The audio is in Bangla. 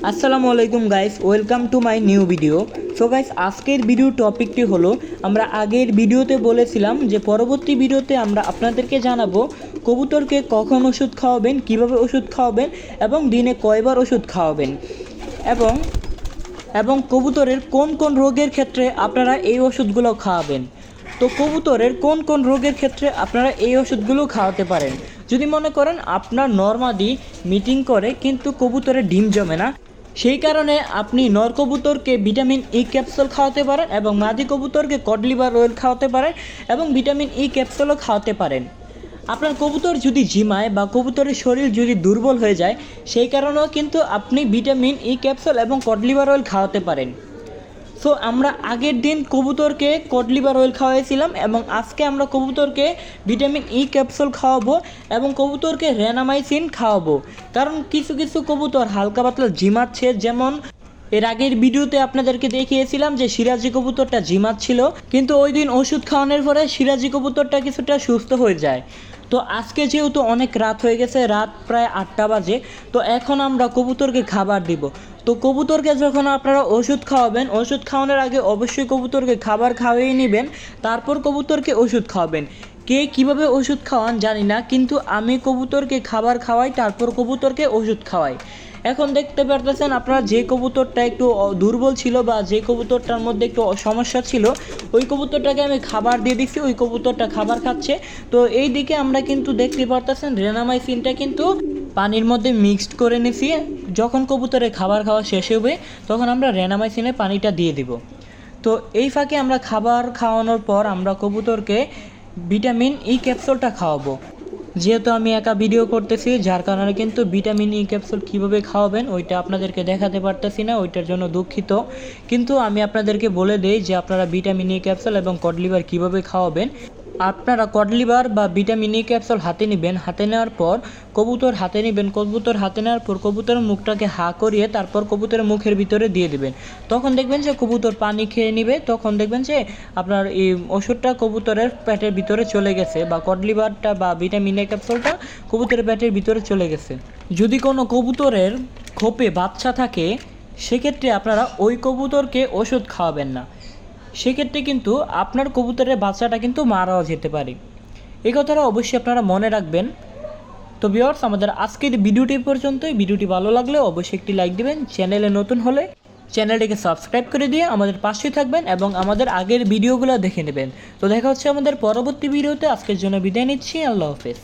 আসসালামু আলাইকুম guys, welcome to my new video. So guys, আজকের ভিডিও টপিকটি হলো, আমরা আগের ভিডিওতে বলেছিলাম যে পরবর্তী ভিডিওতে আমরা আপনাদেরকে জানাবো কবুতরকে কখন ওষুধ খাওয়াবেন, কিভাবে ওষুধ খাওয়াবেন এবং দিনে কয়বার ওষুধ খাওয়াবেন এবং এবং কবুতরের কোন কোন রোগের ক্ষেত্রে আপনারা এই ওষুধগুলো খাওয়াবেন। তো কবুতরের কোন কোন রোগের ক্ষেত্রে আপনারা এই ওষুধগুলো খাওয়াতে পারেন। যদি মনে করেন আপনার নরমাদি মিটিং করে কিন্তু কবুতরের ডিম জমে না, সেই কারণে আপনি নর কবুতরকে ভিটামিন ই ক্যাপসুল খাওয়াতে পারেন এবং মাদি কবুতরকে কড লিভার অয়েল খাওয়াতে পারেন এবং ভিটামিন ই ক্যাপসুলও খাওয়াতে পারেন। আপনার কবুতর যদি ঝিমায় বা কবুতরের শরীর যদি দুর্বল হয়ে যায়, সেই কারণেও কিন্তু আপনি ভিটামিন ই ক্যাপসুল এবং কড লিভার অয়েল খাওয়াতে পারেন। সো আমরা আগের দিন কবুতরকে কড লিভার অয়েল খাওয়াইছিলাম এবং আজকে আমরা কবুতরকে ভিটামিন ই ক্যাপসুল খাওয়াবো এবং কবুতরকে রেনামাইসিন খাওয়াবো। কারণ কিছু কিছু কবুতর হালকা পাতলা ঝিমাচ্ছে, যেমন এর আগের ভিডিওতে আপনাদেরকে দেখিয়েছিলাম যে সিরাজি কবুতরটা ঝিমাচ্ছিল, কিন্তু ওই দিন ওষুধ খাওয়ানোর পরে সিরাজি কবুতরটা কিছুটা সুস্থ হয়ে যায়। তো আজকে যেহেতু অনেক রাত হয়ে গেছে, রাত প্রায় 8টা বাজে, তো এখন আমরা কবুতরকে খাবার দিব। তো কবুতরকে যখন আপনারা ওষুধ খাওয়াবেন, ওষুধ খাওয়ানোর আগে অবশ্যই কবুতরকে খাবার খাওয়াই নেবেন, তারপর কবুতরকে ওষুধ খাওয়াবেন। কে কিভাবে ওষুধ খাওয়ান জানি না, কিন্তু আমি কবুতরকে খাবার খাওয়াই, তারপর কবুতরকে ওষুধ খাওয়াই। এখন দেখতে পারতেছেন আপনারা, যে কবুতরটা একটু দুর্বল ছিল বা যে কবুতরটার মধ্যে একটু সমস্যা ছিল, ওই কবুতরটাকে আমি খাবার দিয়ে দিচ্ছি, ওই কবুতরটা খাবার খাচ্ছে। তো এই দিকে আমরা কিন্তু দেখতে পারতেছেন রেনামাইসিনটা কিন্তু পানির মধ্যে মিক্সড করে নিছি। যখন কবুতরের খাবার খাওয়া শেষ হবে তখন আমরা রেনামাইসিনে পানিটা দিয়ে দিব। তো এই ফাঁকে আমরা খাবার খাওয়ানোর পর আমরা কবুতরকে ভিটামিন ই ক্যাপসুলটা খাওয়াবো। যেহেতু আমি একা ভিডিও করতেছি, যার কারণে কিন্তু ভিটামিন ই ক্যাপসুল কীভাবে খাওয়াবেন ওইটা আপনাদেরকে দেখাতে পারতেছি না, ওইটার জন্য দুঃখিত। কিন্তু আমি আপনাদেরকে বলে দেই যে আপনারা ভিটামিন ই ক্যাপসুল এবং কড লিভার কীভাবে খাওয়াবেন। আপনারা কড লিভার বা ভিটামিন ই ক্যাপসুল হাতে নেবেন, হাতে নেওয়ার পর কবুতর হাতে নেবেন, কবুতর হাতে নেওয়ার পর কবুতরের মুখটাকে হা করিয়ে তারপর কবুতরের মুখের ভিতরে দিয়ে দেবেন। তখন দেখবেন যে কবুতর পানি খেয়ে নেবে, তখন দেখবেন যে আপনার এই ওষুধটা কবুতরের পেটের ভিতরে চলে গেছে বা কড লিভারটা বা ভিটামিন ই ক্যাপসুলটা কবুতরের পেটের ভিতরে চলে গেছে। যদি কোনো কবুতরের খোপে বাচ্চা থাকে, সেক্ষেত্রে আপনারা ওই কবুতরকে ওষুধ খাওয়াবেন না, সেক্ষেত্রে কিন্তু আপনার কবুতরের বাচ্চাটা কিন্তু মারাও যেতে পারে। এই কথাটা অবশ্যই আপনারা মনে রাখবেন। তো ভিউয়ার্স, আমাদের আজকের ভিডিওটি পর্যন্তই। ভিডিওটি ভালো লাগলে অবশ্যই একটি লাইক দিবেন, চ্যানেলে নতুন হলে চ্যানেলটিকে সাবস্ক্রাইব করে দিয়ে আমাদের পাশেই থাকবেন এবং আমাদের আগের ভিডিওগুলো দেখে নেবেন। তো দেখা হচ্ছে আমাদের পরবর্তী ভিডিওতে। আজকের জন্য বিদায় নিচ্ছি, আল্লাহ হাফেজ।